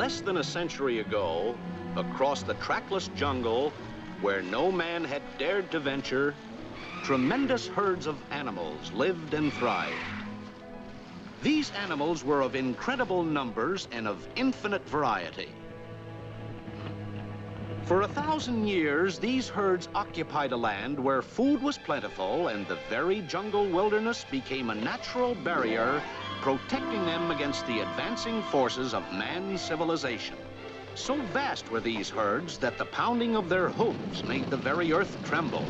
Less than a century ago, across the trackless jungle, where no man had dared to venture, tremendous herds of animals lived and thrived. These animals were of incredible numbers and of infinite variety. For 1,000 years, these herds occupied a land where food was plentiful and the very jungle wilderness became a natural barrier protecting them against the advancing forces of man's civilization. So vast were these herds that the pounding of their hooves made the very earth tremble.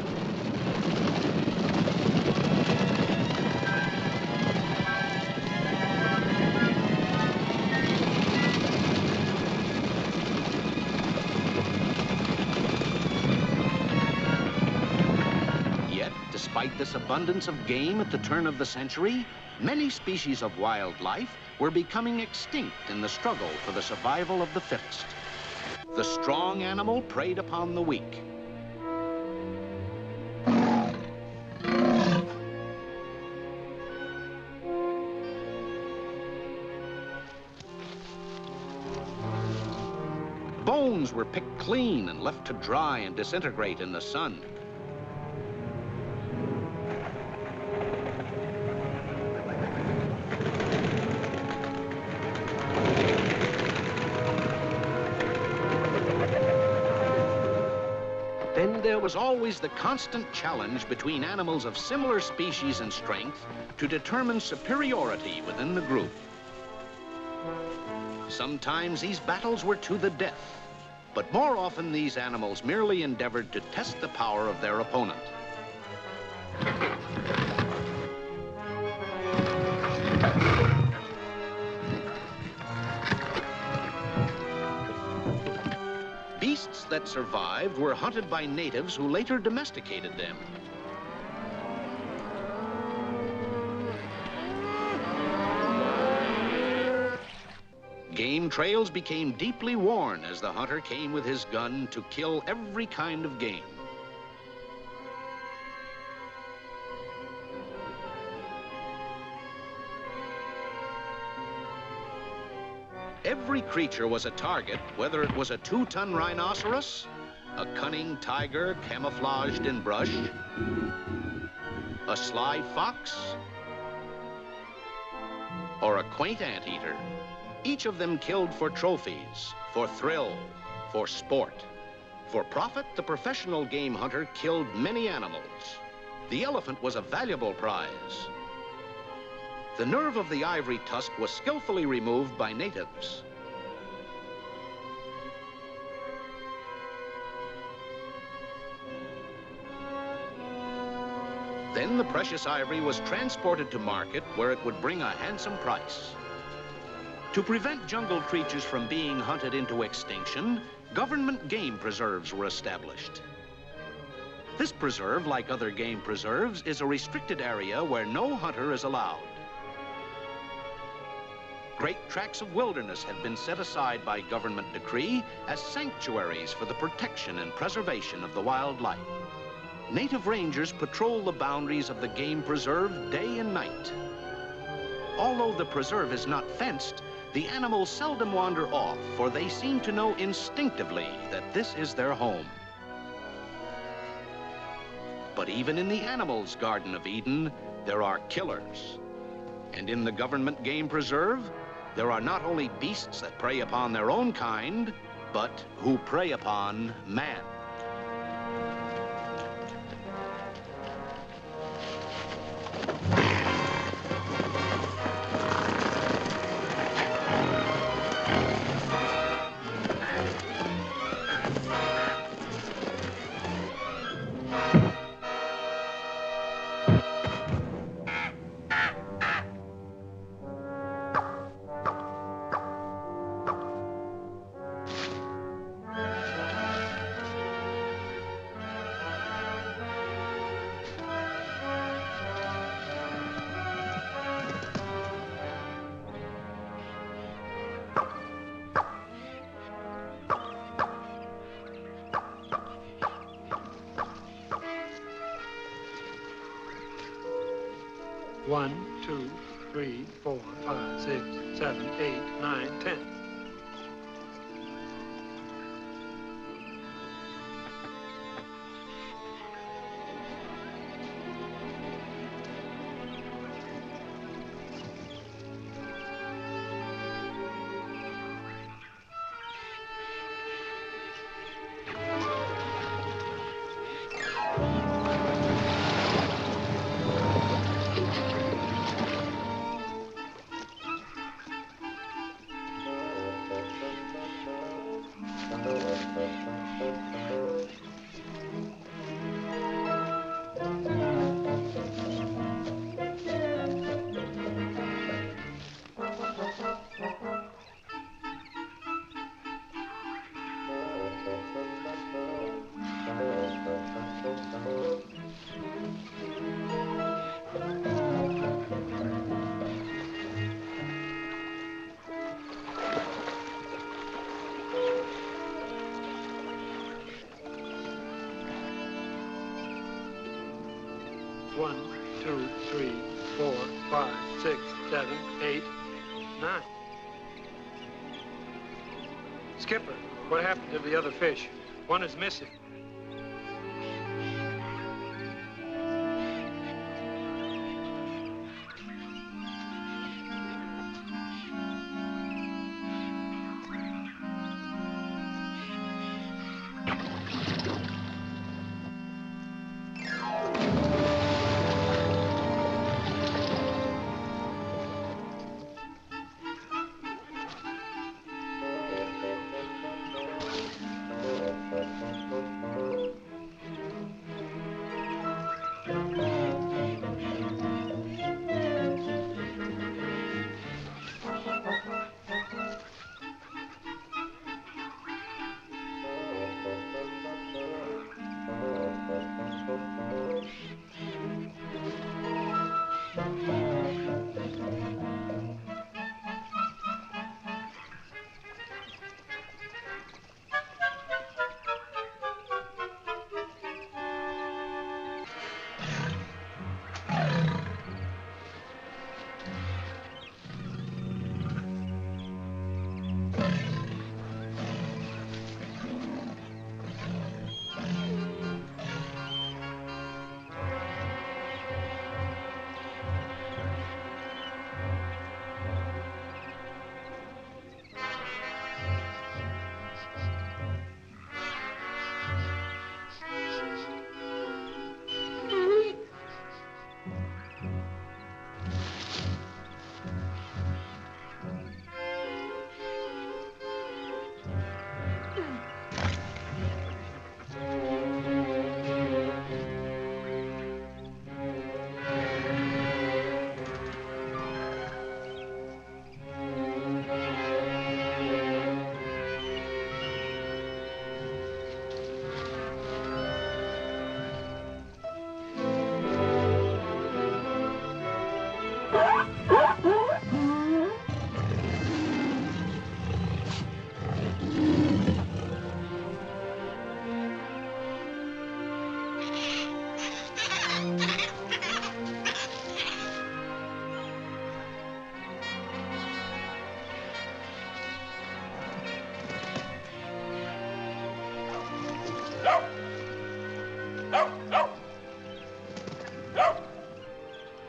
Yet, despite this abundance of game at the turn of the century, many species of wildlife were becoming extinct in the struggle for the survival of the fittest. The strong animal preyed upon the weak. Bones were picked clean and left to dry and disintegrate in the sun. Then there was always the constant challenge between animals of similar species and strength to determine superiority within the group. Sometimes these battles were to the death, but more often these animals merely endeavored to test the power of their opponent. Beasts that survived were hunted by natives who later domesticated them. Game trails became deeply worn as the hunter came with his gun to kill every kind of game. Every creature was a target, whether it was a 2-ton rhinoceros, a cunning tiger camouflaged in brush, a sly fox, or a quaint anteater. Each of them killed for trophies, for thrill, for sport. For profit, the professional game hunter killed many animals. The elephant was a valuable prize. The nerve of the ivory tusk was skillfully removed by natives. Then the precious ivory was transported to market where it would bring a handsome price. To prevent jungle creatures from being hunted into extinction, government game preserves were established. This preserve, like other game preserves, is a restricted area where no hunter is allowed. Great tracts of wilderness have been set aside by government decree as sanctuaries for the protection and preservation of the wildlife. Native rangers patrol the boundaries of the game preserve day and night. Although the preserve is not fenced, the animals seldom wander off, for they seem to know instinctively that this is their home. But even in the animals' Garden of Eden, there are killers. And in the government game preserve, there are not only beasts that prey upon their own kind, but who prey upon man. One, two, three, 4, 5, 6, 7, 8, 9, 10. 2, 3, 4, 5, 6, 7, 8, 9. Skipper, what happened to the other fish? One is missing.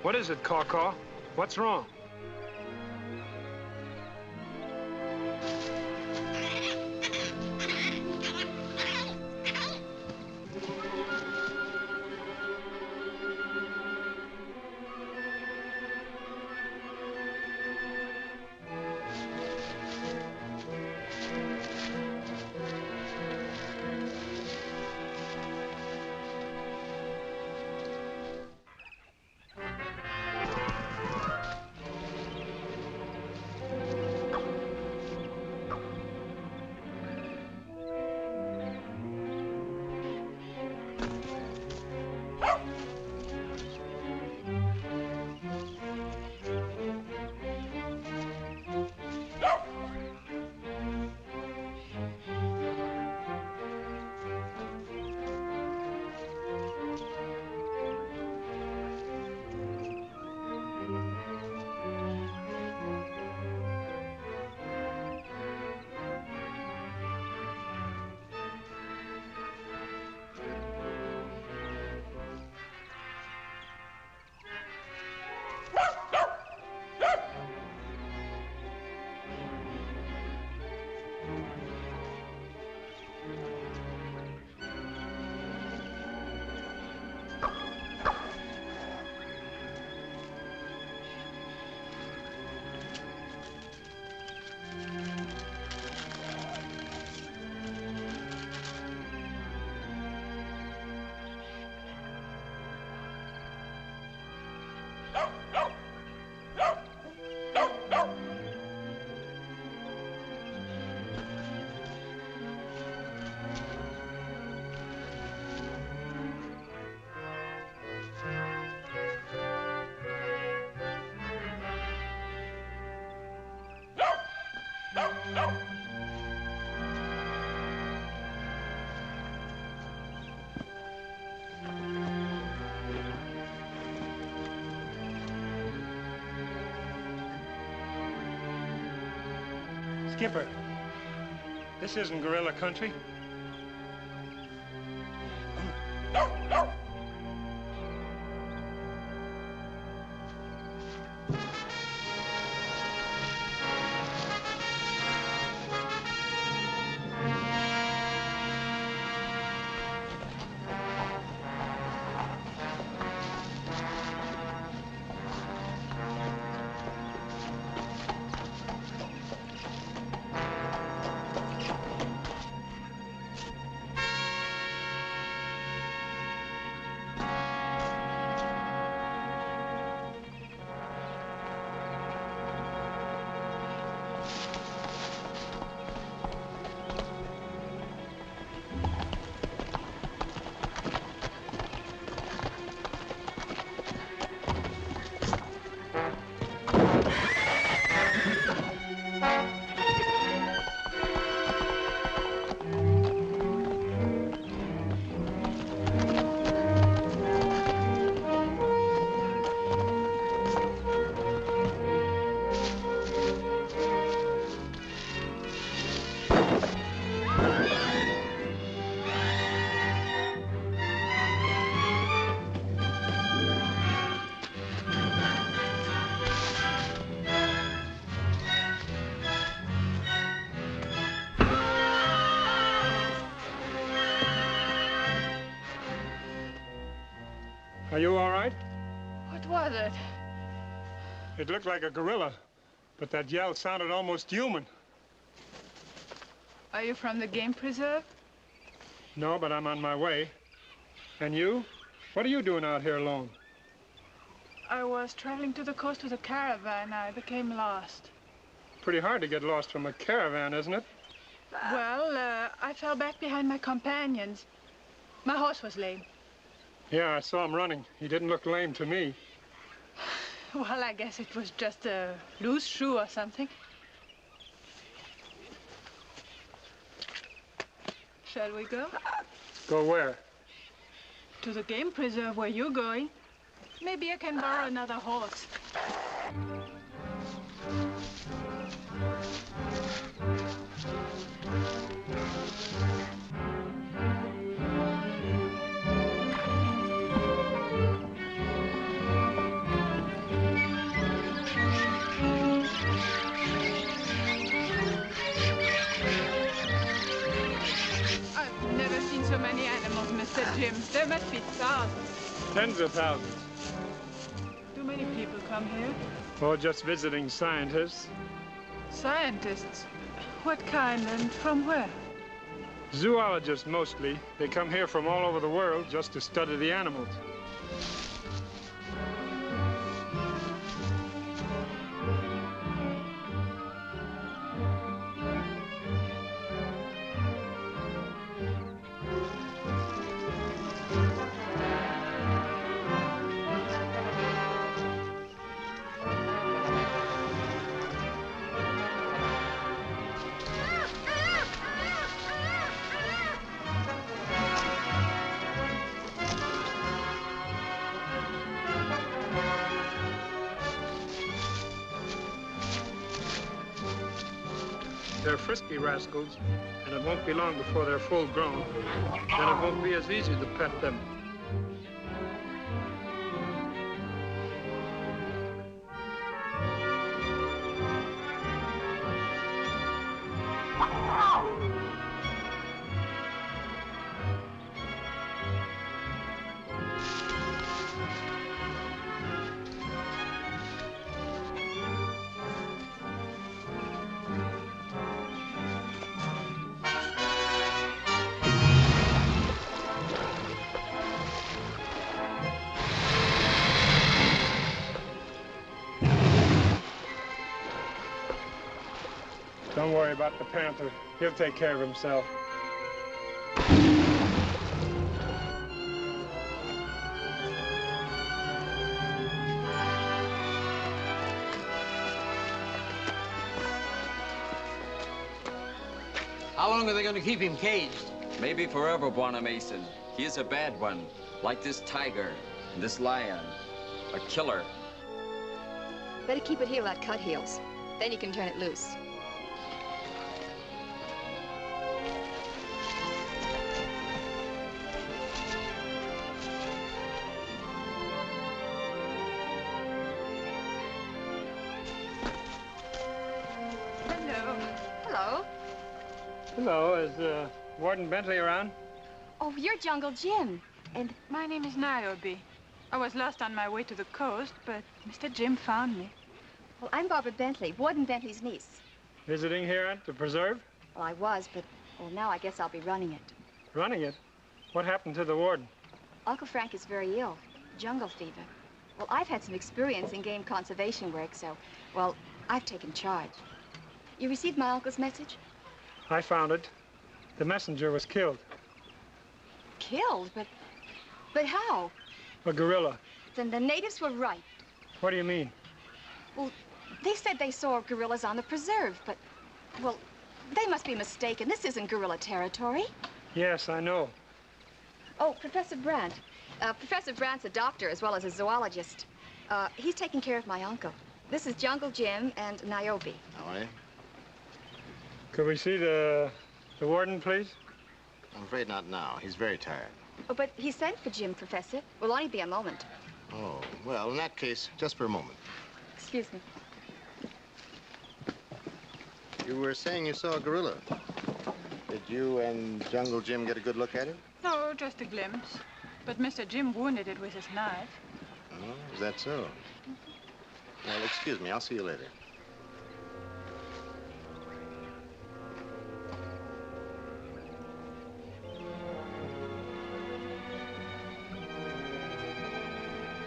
What is it, Caw-Caw? What's wrong? Skipper, this isn't gorilla country. Are you all right? What was it? It looked like a gorilla, but that yell sounded almost human. Are you from the game preserve? No, but I'm on my way. And you? What are you doing out here alone? I was traveling to the coast with a caravan. I became lost. Pretty hard to get lost from a caravan, isn't it? Well, I fell back behind my companions. My horse was lame. Yeah, I saw him running. He didn't look lame to me. Well, I guess it was just a loose shoe or something. Shall we go? Go where? To the game preserve where you're going. Maybe I can borrow another horse. I've never seen so many animals, Mr. Jim. There must be thousands. Tens of thousands. Do many people come here? Or just visiting scientists. Scientists? What kind and from where? Zoologists mostly. They come here from all over the world just to study the animals. They're frisky rascals, and it won't be long before they're full grown. Then it won't be as easy to pet them. Don't worry about the panther. He'll take care of himself. How long are they going to keep him caged? Maybe forever, Bwana Mason. He is a bad one, like this tiger and this lion. A killer. Better keep it here like cut heels. Then you can turn it loose. Hello, is Warden Bentley around? Oh, you're Jungle Jim. And My name is Nyobi. I was lost on my way to the coast, but Mr. Jim found me. well, I'm Barbara Bentley, Warden Bentley's niece. Visiting here at the preserve? Well, I was, but well, now I guess I'll be running it. Running it? What happened to the warden? Uncle Frank is very ill, jungle fever. Well, I've had some experience in game conservation work, so, well, I've taken charge. You received my uncle's message? I found it. The messenger was killed. Killed? But how? A gorilla. Then the natives were right. What do you mean? Well, they said they saw gorillas on the preserve, but, well, they must be mistaken. This isn't gorilla territory. Yes, I know. Oh, Professor Brandt. Professor Brandt's a doctor as well as a zoologist. He's taking care of my uncle. This is Jungle Jim and Niobe. How are you? Could we see the warden, please? I'm afraid not now. He's very tired. Oh, but he sent for Jim, Professor. Will only be a moment. Oh, well, in that case, just for a moment. Excuse me. You were saying you saw a gorilla. Did you and Jungle Jim get a good look at it? No, just a glimpse. But Mr. Jim wounded it with his knife. Oh, is that so? Well, excuse me. I'll see you later.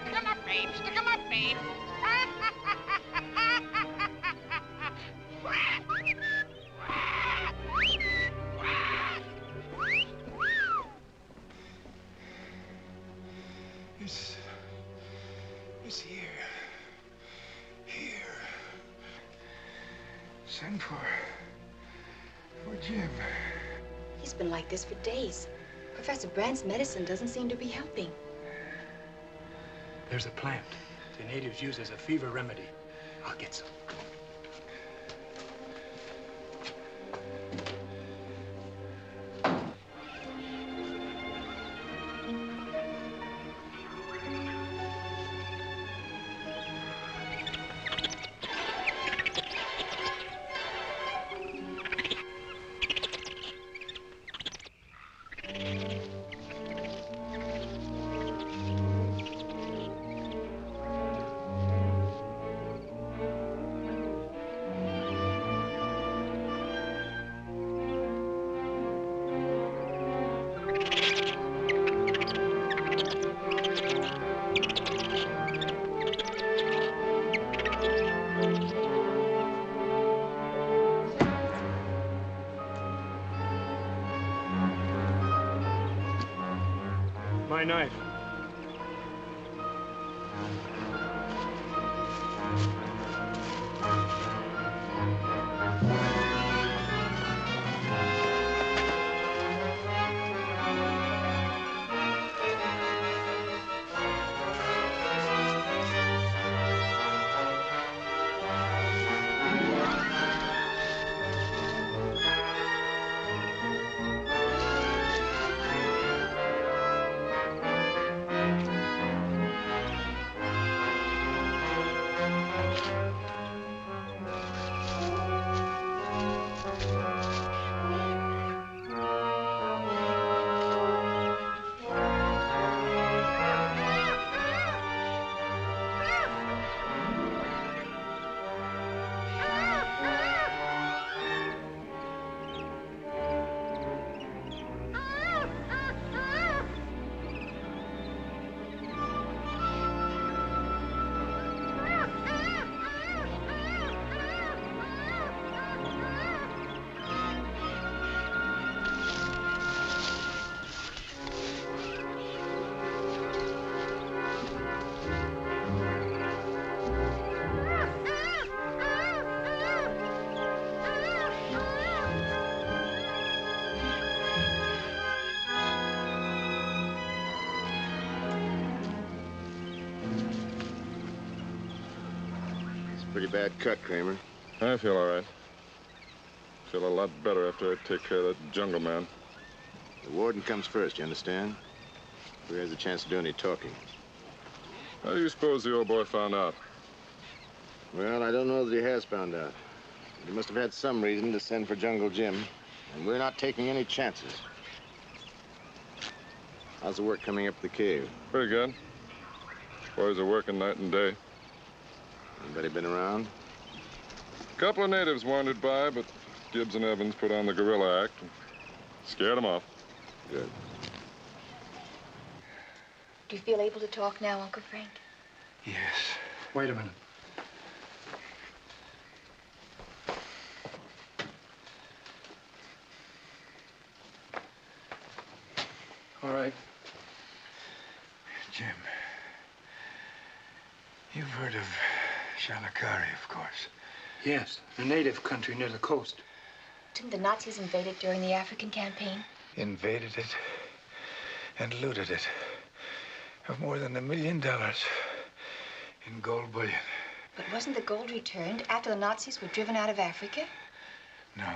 Stick 'em up, babe. Stick 'em up, babe. It's here. Here. Send for Jim. He's been like this for days. Professor Brandt's medicine doesn't seem to be helping. There's a plant the natives use as a fever remedy. I'll get some. My knife. Pretty bad cut, Kramer. I feel all right. Feel a lot better after I take care of that jungle man. The warden comes first, you understand? Who has a chance to do any talking? How do you suppose the old boy found out? Well, I don't know that he has found out. He must have had some reason to send for Jungle Jim. And we're not taking any chances. How's the work coming up the cave? Pretty good. Boys are working night and day. Anybody been around? A couple of natives wandered by, but Gibbs and Evans put on the guerrilla act and scared them off. Good. Do you feel able to talk now, Uncle Frank? Yes. Wait a minute. All right. Jim, you've heard of Shalakari, of course. Yes, a native country near the coast. Didn't the Nazis invade it during the African campaign? Invaded it and looted it of more than $1 million in gold bullion. But wasn't the gold returned after the Nazis were driven out of Africa? No,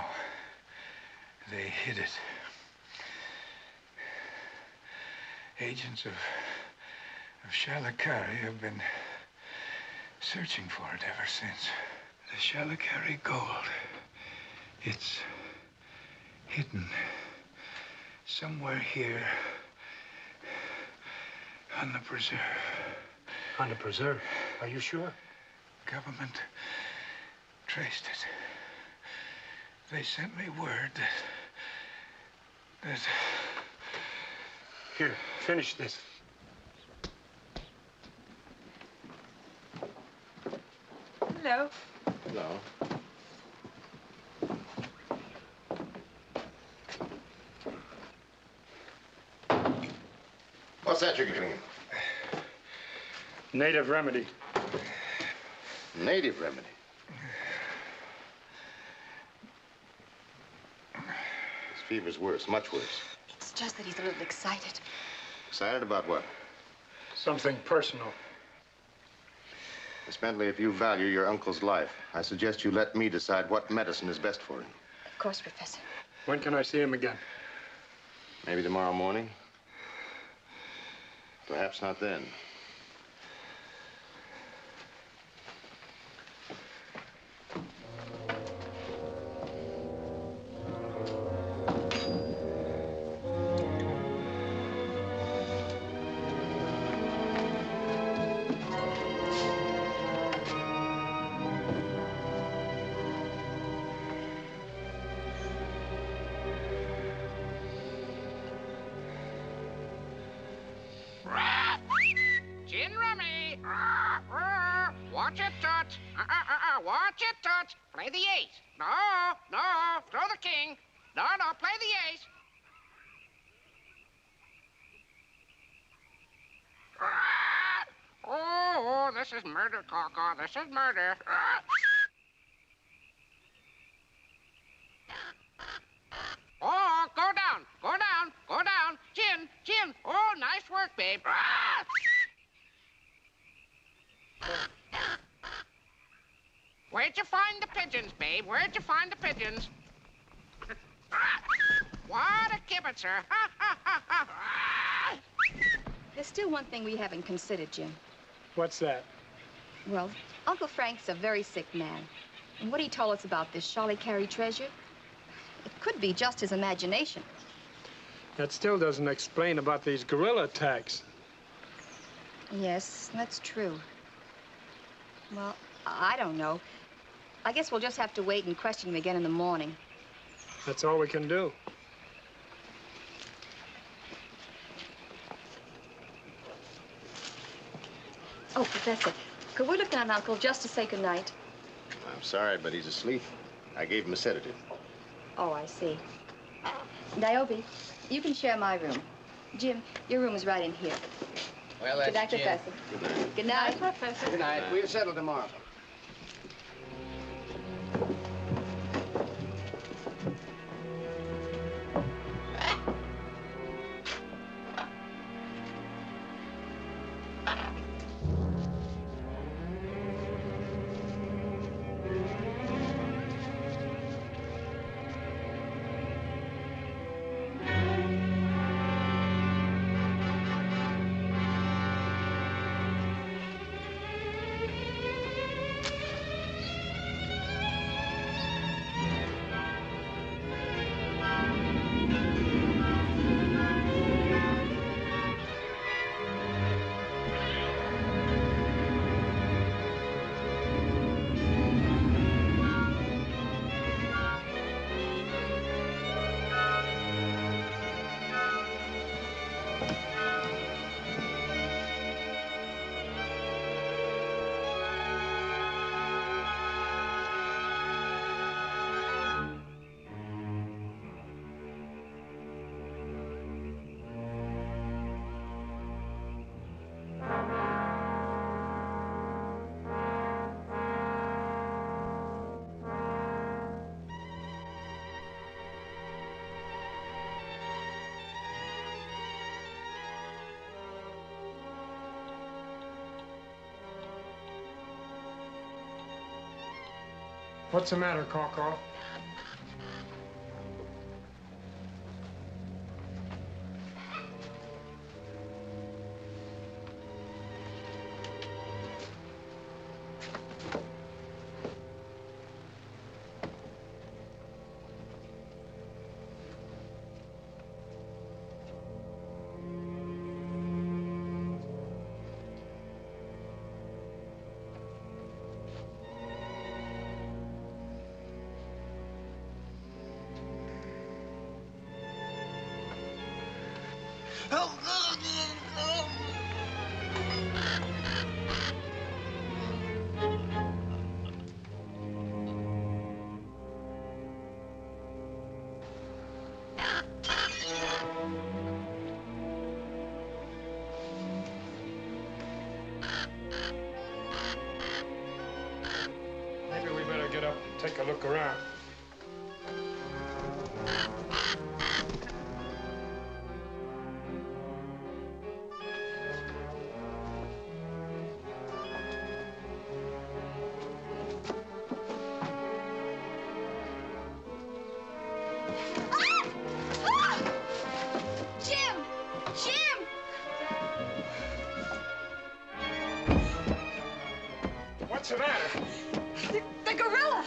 they hid it. Agents of Shalakari have been searching for it ever since. The Shalakari gold, it's hidden somewhere here on the preserve. On the preserve? Are you sure? Government traced it. They sent me word that... Here, finish this. Hello. Hello. What's that you're getting? Native remedy. Native remedy. His fever's worse, much worse. It's just that he's a little excited. Excited about what? Something personal. Miss Bentley, if you value your uncle's life, I suggest you let me decide what medicine is best for him. Of course, Professor. When can I see him again? Maybe tomorrow morning. Perhaps not then. Gin rummy. Watch it, Toots. Watch it, Toots. Play the ace. No, no. Throw the king. No, no. Play the ace. Oh, this is murder, Caw-Caw. This is murder. Oh, go down. Go down. Go down. Gin, Gin. Oh, nice work, babe. Where'd you find the pigeons, babe? Where'd you find the pigeons? What a kibitzer. There's still one thing we haven't considered, Jim. What's that? Well, Uncle Frank's a very sick man. And what he told us about this Shalakari treasure, it could be just his imagination. That still doesn't explain about these guerrilla attacks. Yes, that's true. Well, I don't know. I guess we'll just have to wait and question him again in the morning. That's all we can do. Oh, Professor, could we look on Uncle just to say goodnight? I'm sorry, but he's asleep. I gave him a sedative. Oh, I see. Niobi, you can share my room. Jim, your room is right in here. Well, that's Good night, Jim. Professor. Good night. Good night. Hi, Professor. Good night. We'll settle tomorrow. What's the matter, Caw-Caw? Maybe we better get up and take a look around. What's the matter? The gorilla!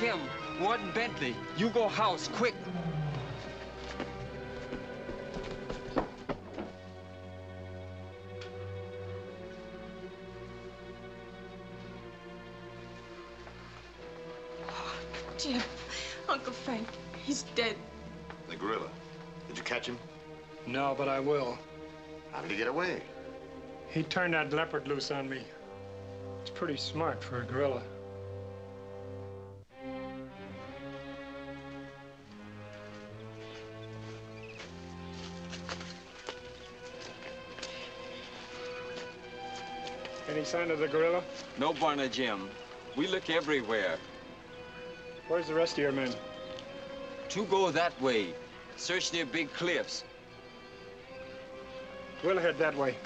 Jim, Warden Bentley, you go house, quick. Jim, Uncle Frank, he's dead. The gorilla. Did you catch him? No, but I will. How did he get away? He turned that leopard loose on me. It's pretty smart for a gorilla. Any sign of the gorilla? No, Barna Jim. We look everywhere. Where's the rest of your men? Two go that way. Search near big cliffs. We'll head that way.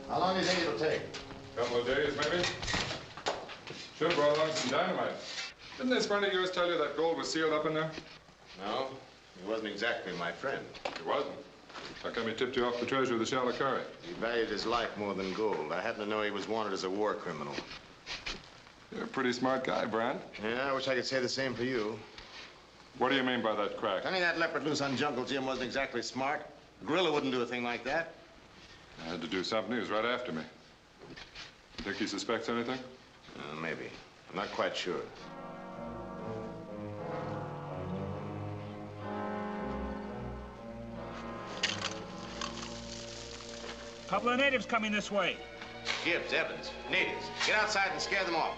How long do you think it'll take? A couple of days, maybe. Should have brought along some dynamite. Didn't this friend of yours tell you that gold was sealed up in there? No, he wasn't exactly my friend. It wasn't. How come he tipped you off the treasure of the Shalakari? He valued his life more than gold. I happen to know he was wanted as a war criminal. You're a pretty smart guy, Brand. Yeah, I wish I could say the same for you. What do you mean by that crack? Turning that leopard loose on Jungle Jim wasn't exactly smart. A gorilla wouldn't do a thing like that. I had to do something. He was right after me. You think he suspects anything? Maybe. I'm not quite sure. Couple of natives coming this way. Gibbs, Evans, natives. Get outside and scare them off.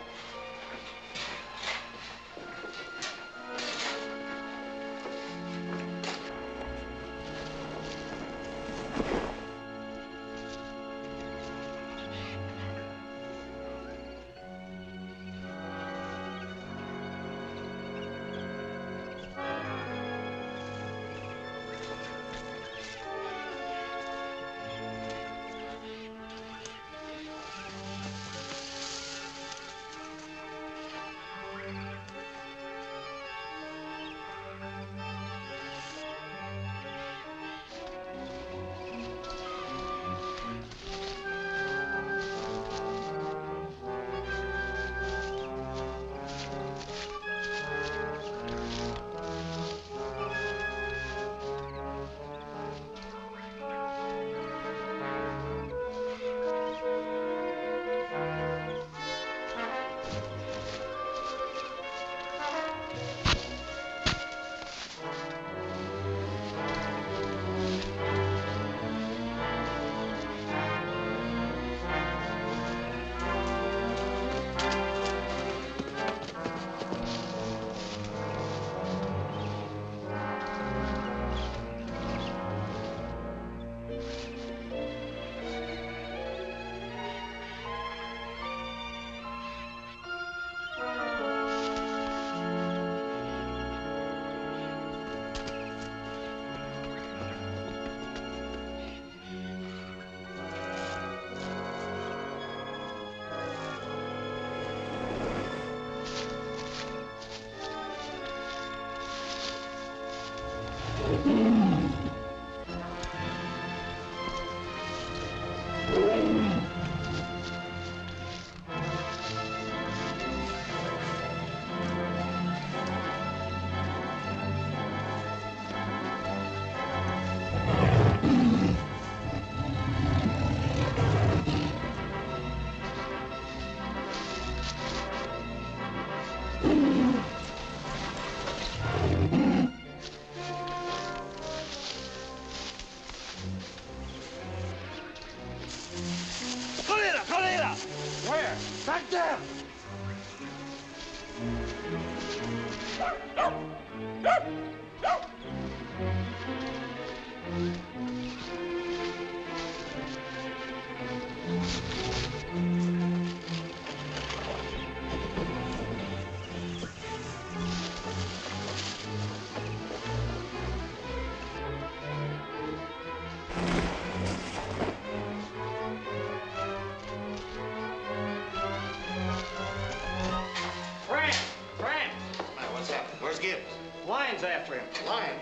Where? Back there! Lion's after him. Lion,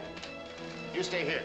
you stay here.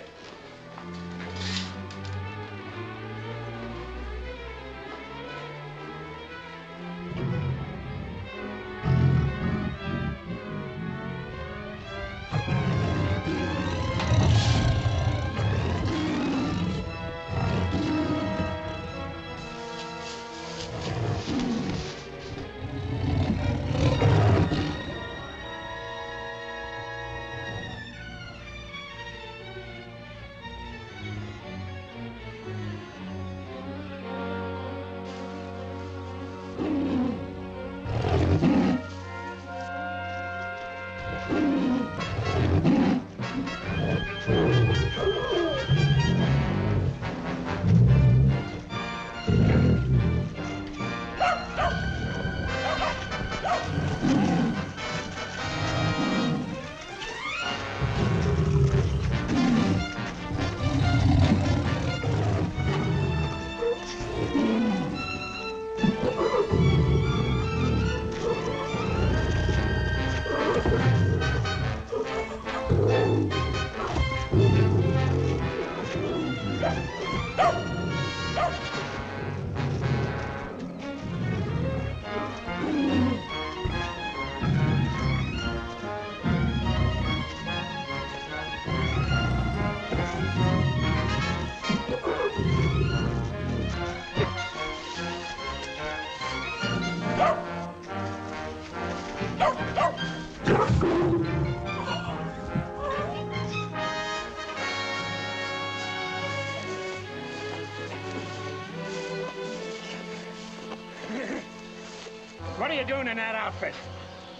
What are you doing in that outfit?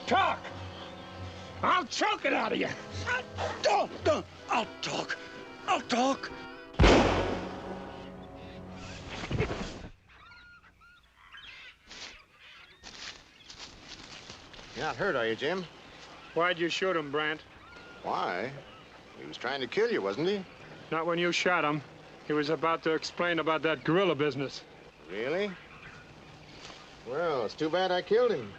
Talk! I'll choke it out of you. I'll talk. I'll talk. You're not hurt, are you, Jim? Why'd you shoot him, Brant? Why? He was trying to kill you, wasn't he? Not when you shot him. He was about to explain about that gorilla business. Really? Well, it's too bad I killed him.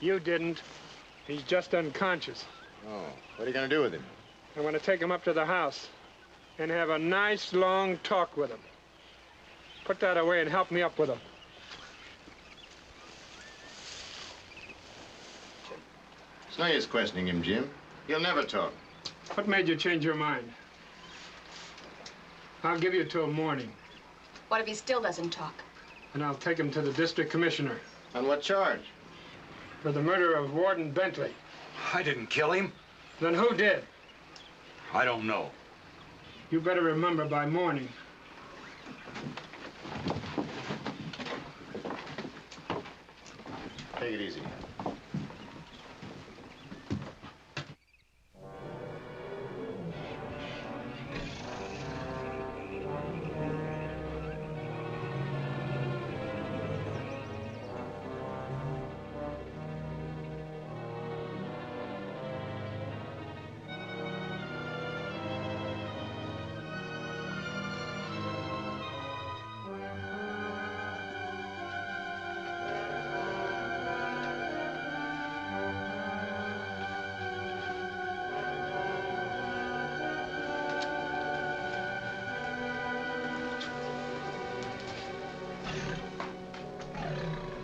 You didn't. He's just unconscious. Oh, what are you going to do with him? I'm going to take him up to the house and have a nice, long talk with him. Put that away and help me up with him. It's no use questioning him, Jim. He'll never talk. What made you change your mind? I'll give you till morning. What if he still doesn't talk? And I'll take him to the district commissioner. On what charge? For the murder of Warden Bentley. I didn't kill him. Then who did? I don't know. You better remember by morning. Take it easy.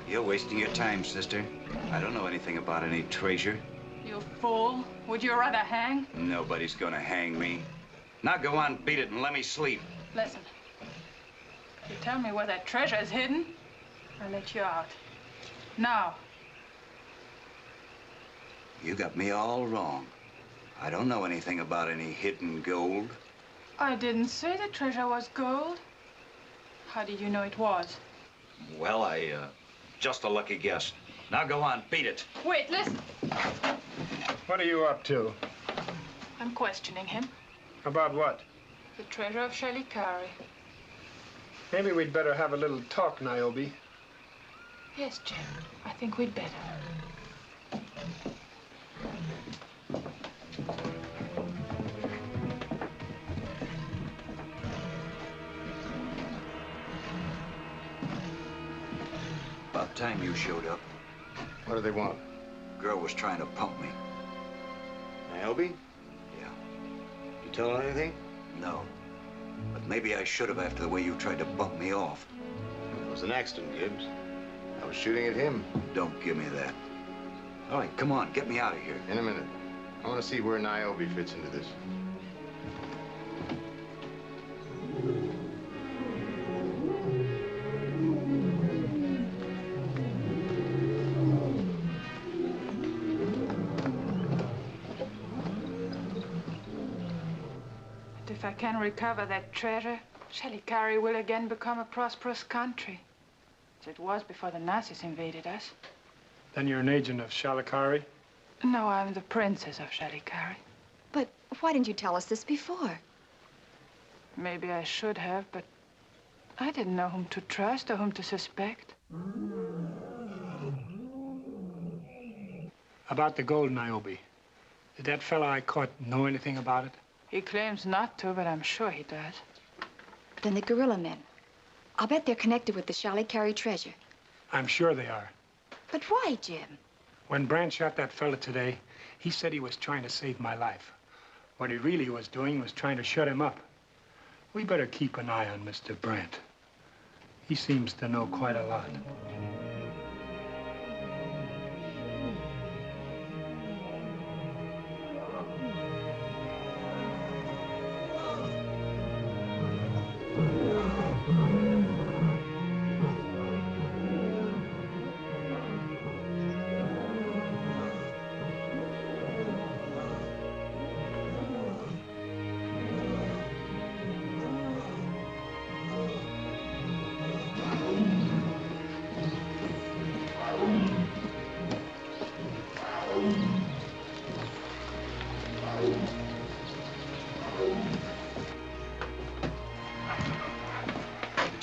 You're wasting your time, sister. I don't know anything about any treasure. You fool. Would you rather hang? Nobody's gonna hang me. Now go on, beat it and let me sleep. Listen. You tell me where that treasure is hidden, I'll let you out. Now. You got me all wrong. I don't know anything about any hidden gold. I didn't say the treasure was gold. How did you know it was? Well, just a lucky guess. Now go on, beat it. Wait, listen. What are you up to? I'm questioning him. About what? The treasure of Shelley Carey. Maybe we'd better have a little talk, Nyobi. Yes, Jim. I think we'd better. About time you showed up. What do they want? Girl was trying to pump me. Nyobi? Yeah. You tell her anything? No. But maybe I should have after the way you tried to bump me off. It was an accident, Gibbs. I was shooting at him. Don't give me that. All right, come on, get me out of here. In a minute. I want to see where Nyobi fits into this. If I can recover that treasure, Shelley Carey will again become a prosperous country, as it was before the Nazis invaded us. Then you're an agent of Shalikari? No, I'm the princess of Shelley Carey. But why didn't you tell us this before? Maybe I should have, but I didn't know whom to trust or whom to suspect. About the gold, Nyobi. Did that fellow I caught know anything about it? He claims not to, but I'm sure he does. Then the gorilla men. I'll bet they're connected with the Shelley Carey treasure. I'm sure they are. But why, Jim? When Brand shot that fella today, he said he was trying to save my life. What he really was doing was trying to shut him up. We better keep an eye on Mr. Brandt. He seems to know quite a lot.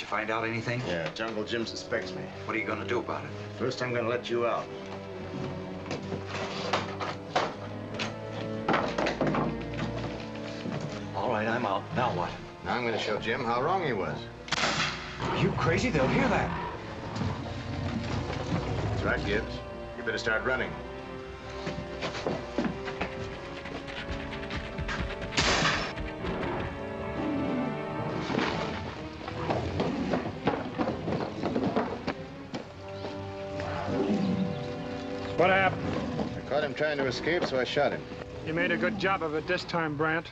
you find out anything? Yeah, Jungle Jim suspects me. What are you gonna do about it? First, I'm gonna let you out. All right, I'm out. Now what? Now I'm gonna show Jim how wrong he was. Are you crazy? They'll hear that. That's right, Gibbs. You better start running. What happened? I caught him trying to escape, so I shot him. You made a good job of it this time, Brandt.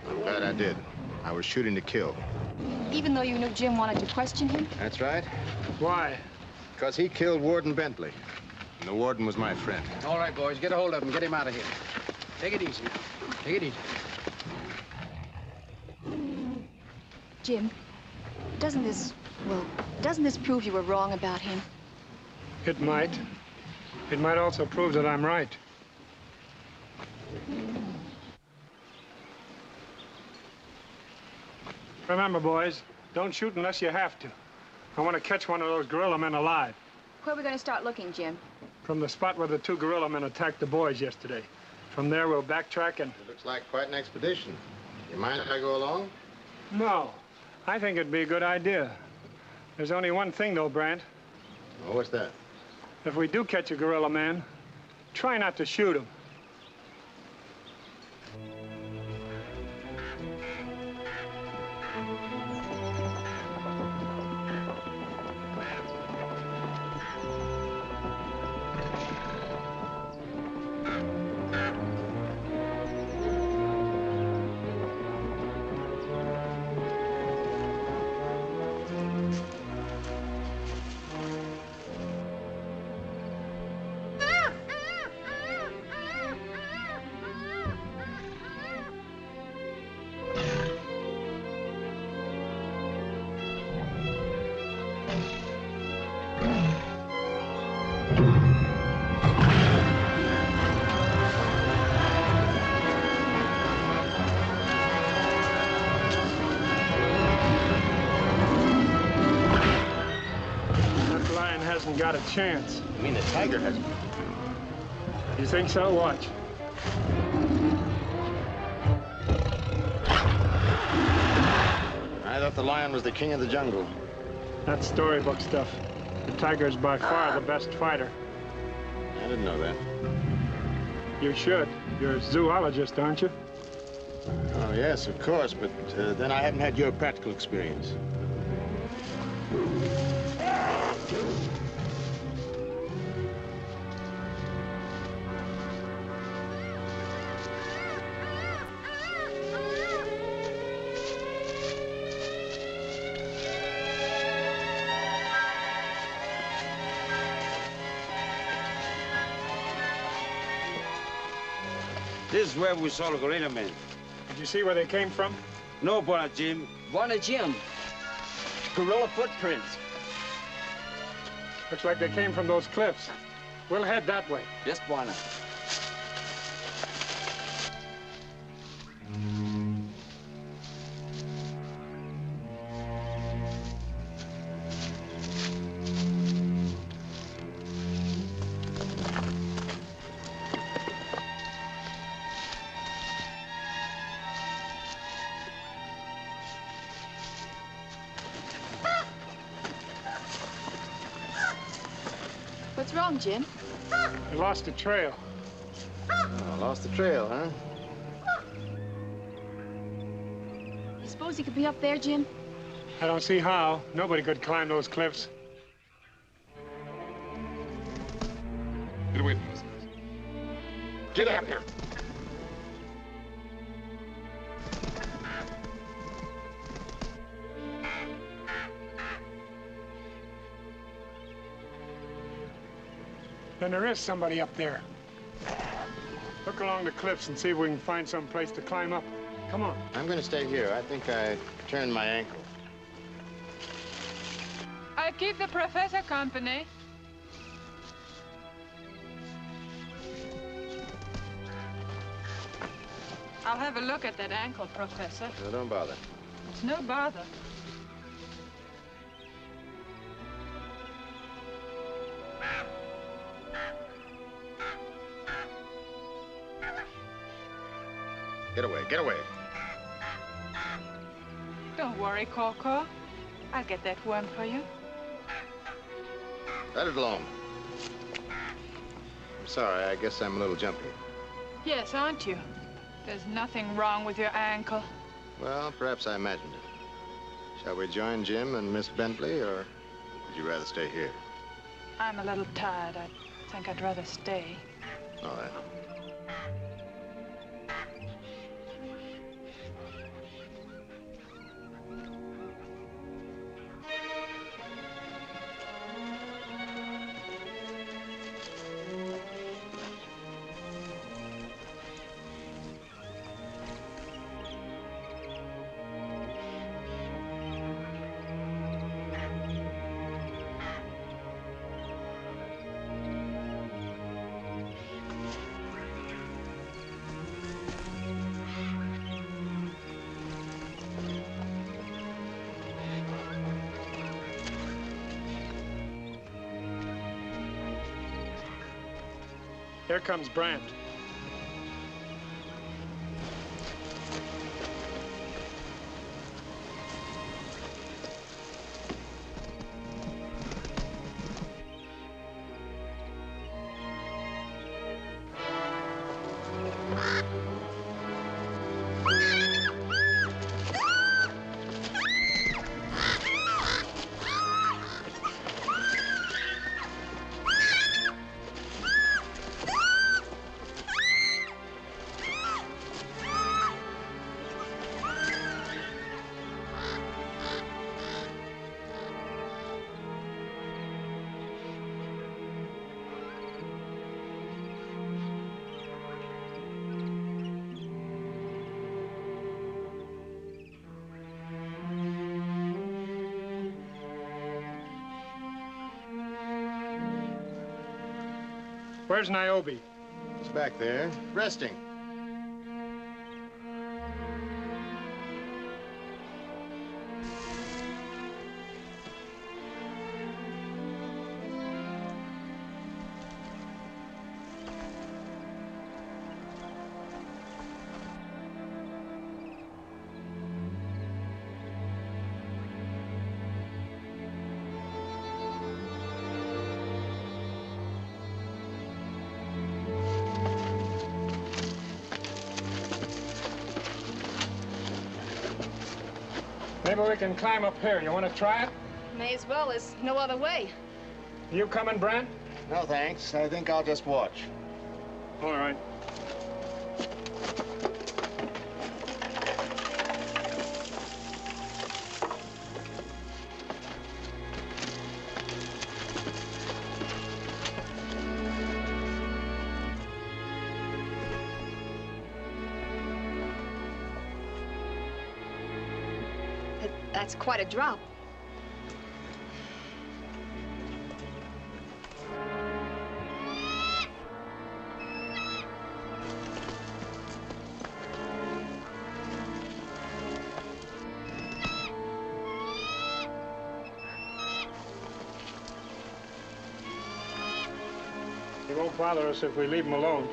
I'm glad I did. I was shooting to kill. Even though you knew Jim wanted to question him? That's right. Why? Because he killed Warden Bentley. And the warden was my friend. All right, boys, get a hold of him. Get him out of here. Take it easy now. Take it easy. Jim, doesn't this prove you were wrong about him? It might. It might also prove that I'm right. Remember, boys, don't shoot unless you have to. I want to catch one of those gorilla men alive. Where are we going to start looking, Jim? From the spot where the 2 gorilla men attacked the boys yesterday. From there, we'll backtrack and... It looks like quite an expedition. You mind if I go along? No. I think it'd be a good idea. There's only one thing, though, Brandt. Oh, what's that? If we do catch a gorilla man, try not to shoot him. Got a chance. You mean the tiger hasn't? You think so? Watch. I thought the lion was the king of the jungle. That's storybook stuff. The tiger's by far the best fighter. I didn't know that. You should. You're a zoologist, aren't you? Oh, yes, of course, but then I haven't had your practical experience. This is where we saw the gorilla men. Did you see where they came from? No, Buona Jim. Buona Jim. Gorilla footprints. Looks like they came from those cliffs. We'll head that way. Yes, Buona. What's wrong, Jim? We lost the trail. Oh, lost the trail, huh? You suppose he could be up there, Jim? I don't see how. Nobody could climb those cliffs. Get away from us. Get out here. Then there is somebody up there. Look along the cliffs and see if we can find some place to climb up. Come on. I'm going to stay here. I think I turned my ankle. I'll keep the professor company. I'll have a look at that ankle, Professor. No, don't bother. It's no bother. Get away, get away. Don't worry, Coco. I'll get that worm for you. Let it alone. I'm sorry, I guess I'm a little jumpy. Yes, aren't you? There's nothing wrong with your ankle. Well, perhaps I imagined it. Shall we join Jim and Miss Bentley, or would you rather stay here? I'm a little tired. I think I'd rather stay. All right. Here comes Brandt. Where's Nyobi? He's back there, resting. Maybe we can climb up here. You want to try it? May as well. There's no other way. You coming, Brandt? No, thanks. I think I'll just watch. All right. That's quite a drop. He won't bother us if we leave him alone.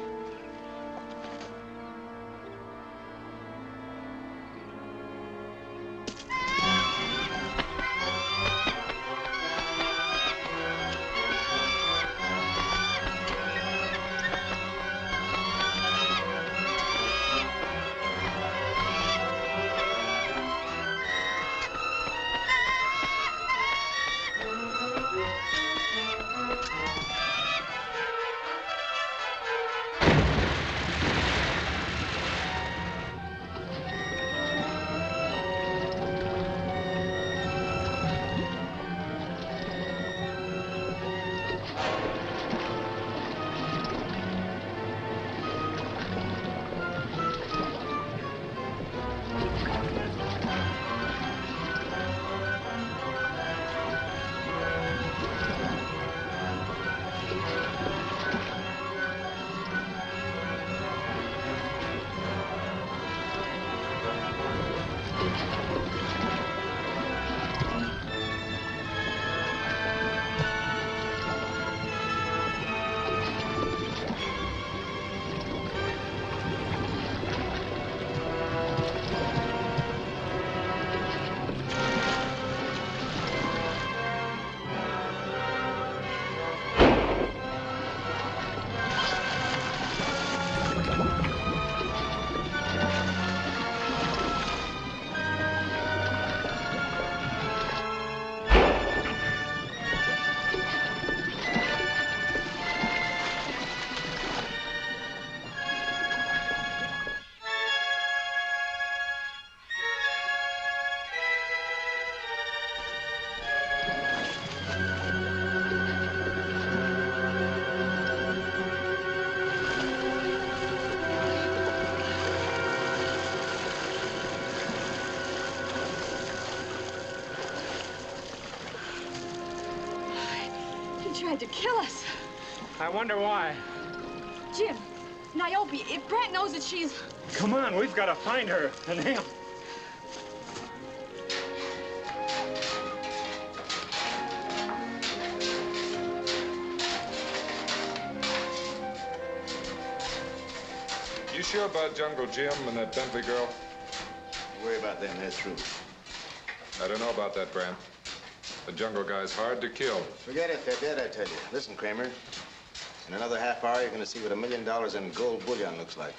tried to kill us. I wonder why. Jim, Nyobi, if Brant knows that she's... Come on, we've got to find her and him. You sure about Jungle Jim and that Bentley girl? Don't worry about them, they're through. I don't know about that, Brant. The Jungle guy's hard to kill. Forget it, they're dead, I tell you. Listen, Kramer, in another half hour, you're going to see what $1 million in gold bullion looks like.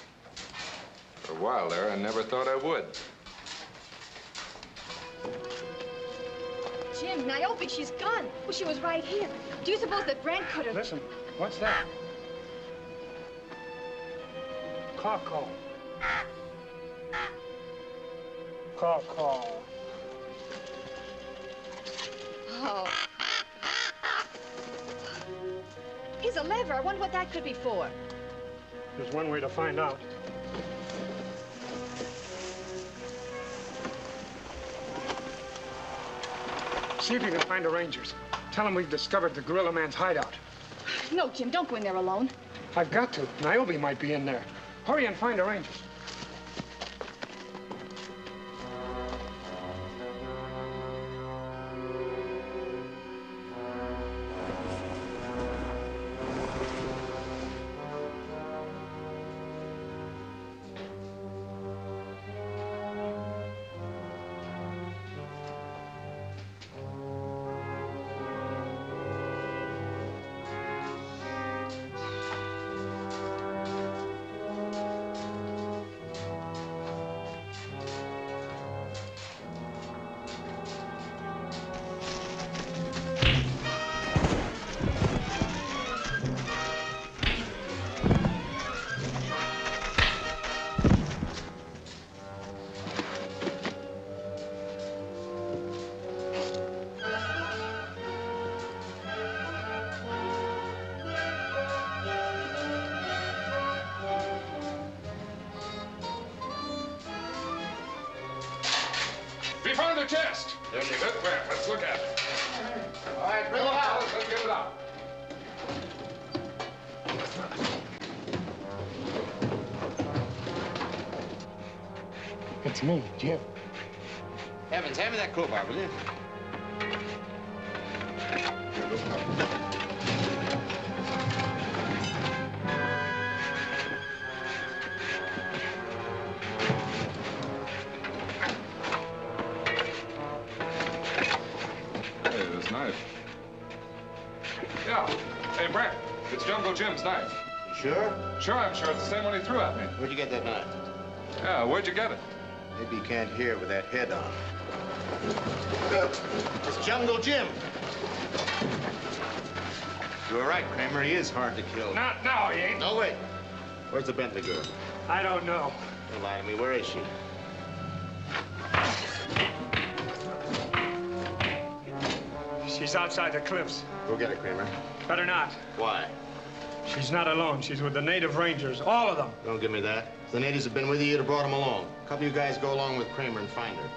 For a while there, I never thought I would. Jim, Nyobi, she's gone. Well, she was right here. Do you suppose that Brant could have... Listen, what's that? Caw-caw. Caw-caw. Oh. Here's a lever. I wonder what that could be for. There's one way to find out. See if you can find the Rangers. Tell them we've discovered the Gorilla Man's hideout. No, Jim, don't go in there alone. I've got to. Niobe might be in there. Hurry and find the Rangers. We found the chest. There's a good grab. Let's look at it. All right, bring it out. Let's get it out. It's me, Jim. Evans, hand me that crowbar, will you? Hey, this knife. Yeah. Hey, Brent, it's Jungle Jim's knife. You sure? Sure, I'm sure. It's the same one he threw at me. Where'd you get that knife? Yeah, where'd you get it? Maybe you can't hear with that head on. It's Jungle Jim. You were right, Kramer. He is hard to kill. Not now, he ain't. No, wait. Where's the Bentley girl? I don't know. Don't lie to me. Where is she? She's outside the cliffs. Go get her, Kramer. Better not. Why? She's not alone. She's with the native rangers, all of them. Don't give me that. If the natives have been with you, you'd have brought them along. A couple of you guys go along with Kramer and find her.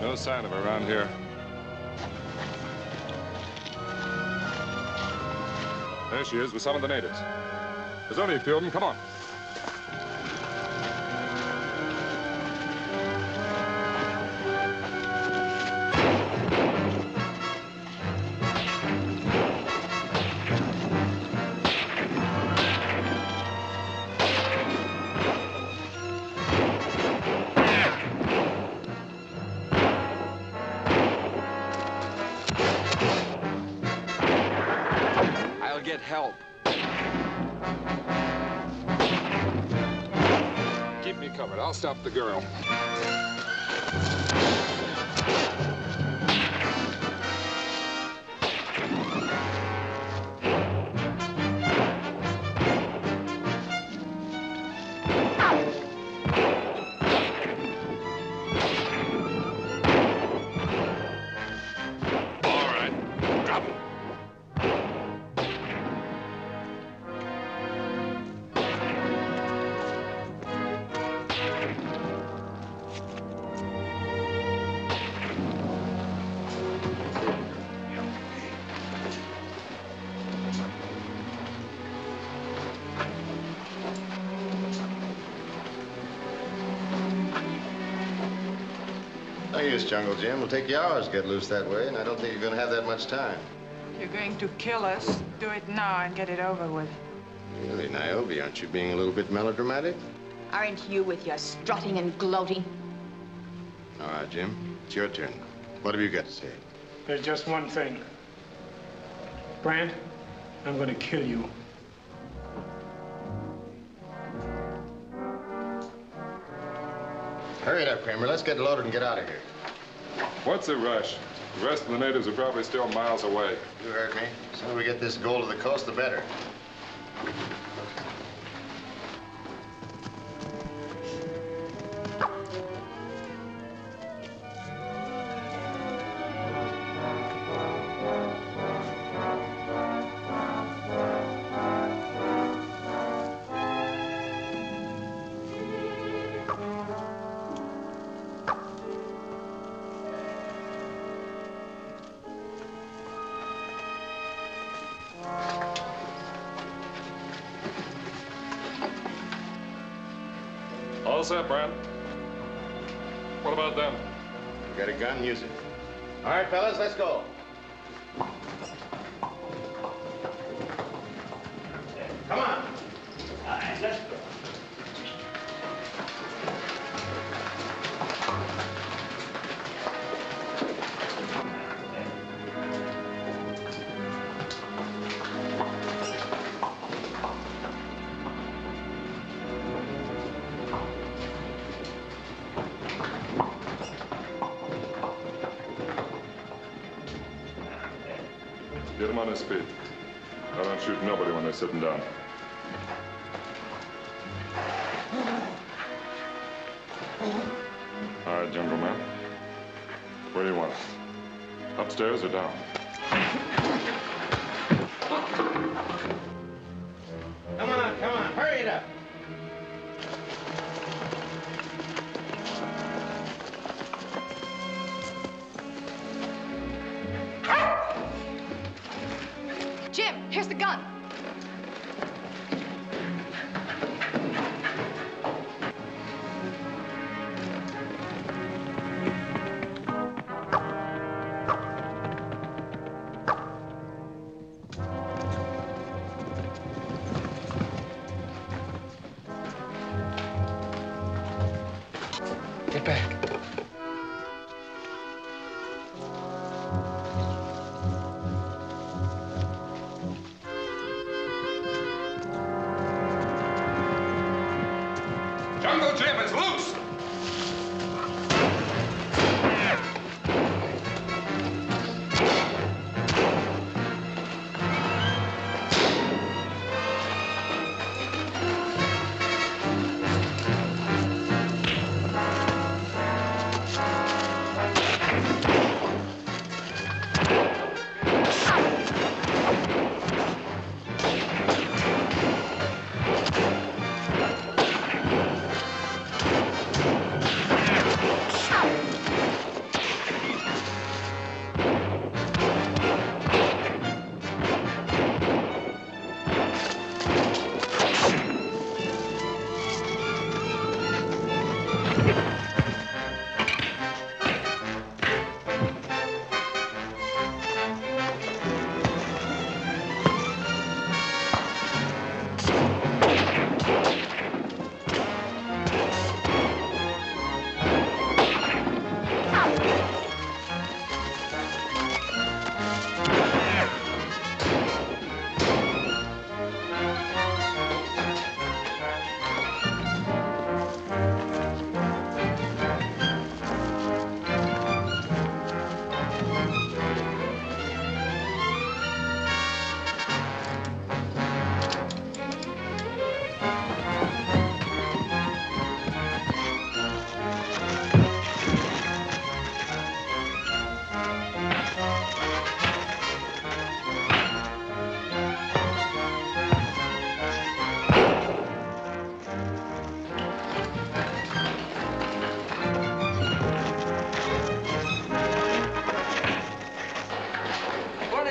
No sign of her around here. There she is with some of the natives. There's only a few of them. Come on. Get help. Keep me covered. I'll stop the girl. serious, Jungle Jim. It'll take you hours to get loose that way, and I don't think you're going to have that much time. If you're going to kill us, do it now and get it over with. Really, Niobe, aren't you being a little bit melodramatic? Aren't you with your strutting and gloating? All right, Jim. It's your turn. What have you got to say? There's just one thing. Brandt, I'm going to kill you. Hurry it up, Kramer. Let's get loaded and get out of here. What's the rush? The rest of the natives are probably still miles away. You heard me. The sooner we get this gold to the coast, the better. All set, Brent. What about them? You got a gun? Use it. All right, fellas, let's go. Come on. All right, let's go. Get him on his feet. I don't shoot nobody when they're sitting down. All right, Jungle Man. Where do you want it? Upstairs or down? Come on. Hurry it up. Jim, here's the gun. Get back. Jungle Jim is loose!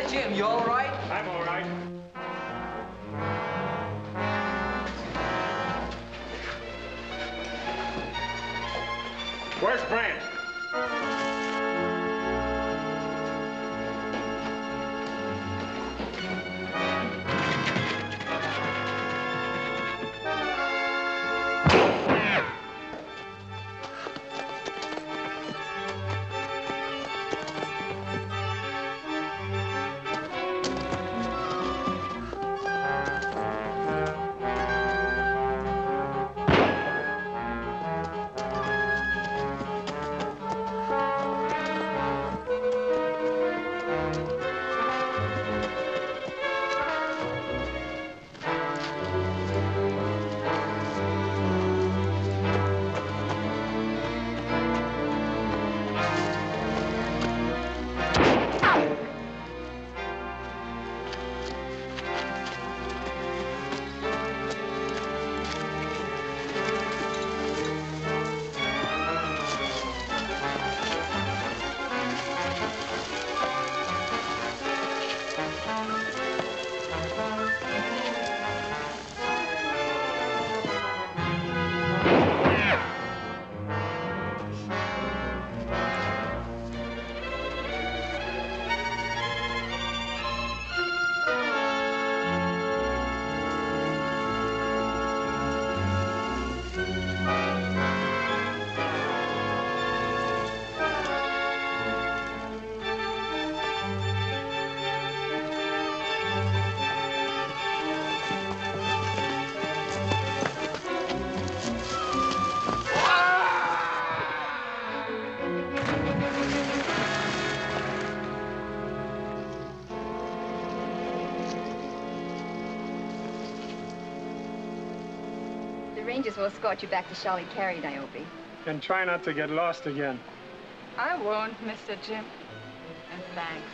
Jim, you all right? I'm all right. Where's Brandt? Rangers will escort you back to Charlie Carey, Niobe. And try not to get lost again. I won't, Mr. Jim. And thanks.